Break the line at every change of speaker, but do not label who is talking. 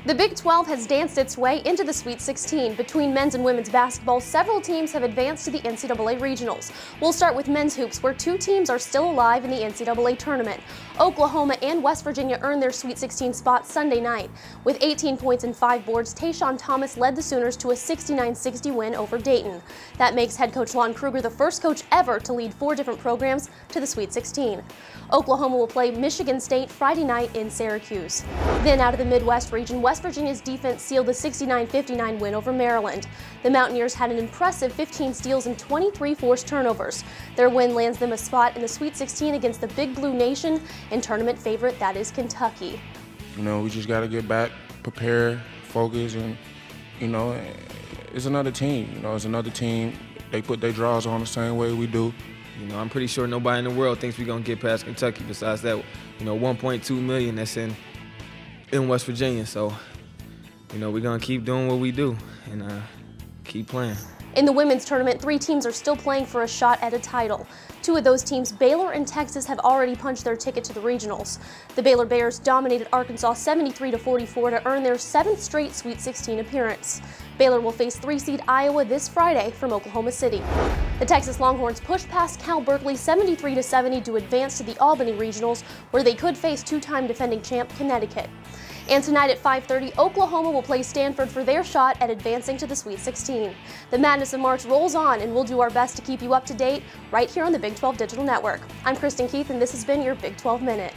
The Big 12 has danced its way into the Sweet 16. Between men's and women's basketball, several teams have advanced to the NCAA regionals. We'll start with men's hoops, where two teams are still alive in the NCAA tournament. Oklahoma and West Virginia earned their Sweet 16 spot Sunday night. With 18 points and 5 boards, Tayshawn Thomas led the Sooners to a 69-60 win over Dayton. That makes head coach Lon Kruger the first coach ever to lead 4 different programs to the Sweet 16. Oklahoma will play Michigan State Friday night in Syracuse. Then out of the Midwest region, West Virginia's defense sealed the 69-59 win over Maryland. The Mountaineers had an impressive 15 steals and 23 forced turnovers. Their win lands them a spot in the Sweet 16 against the Big Blue Nation and tournament favorite that is Kentucky.
We just got to get back, prepare, focus, and, it's another team. It's another team. They put their draws on the same way we do.
I'm pretty sure nobody in the world thinks we're going to get past Kentucky besides that, 1.2 million that's in West Virginia. So, we're going to keep doing what we do and keep playing.
In the women's tournament, 3 teams are still playing for a shot at a title. 2 of those teams, Baylor and Texas, have already punched their ticket to the regionals. The Baylor Bears dominated Arkansas 73-44 to earn their 7th straight Sweet 16 appearance. Baylor will face 3-seed Iowa this Friday from Oklahoma City. The Texas Longhorns pushed past Cal Berkeley 73-70 to advance to the Albany regionals, where they could face 2-time defending champ Connecticut. And tonight at 5:30, Oklahoma will play Stanford for their shot at advancing to the Sweet 16. The Madness of March rolls on, and we'll do our best to keep you up to date right here on the Big 12 Digital Network. I'm Kristen Keith, and this has been your Big 12 Minute.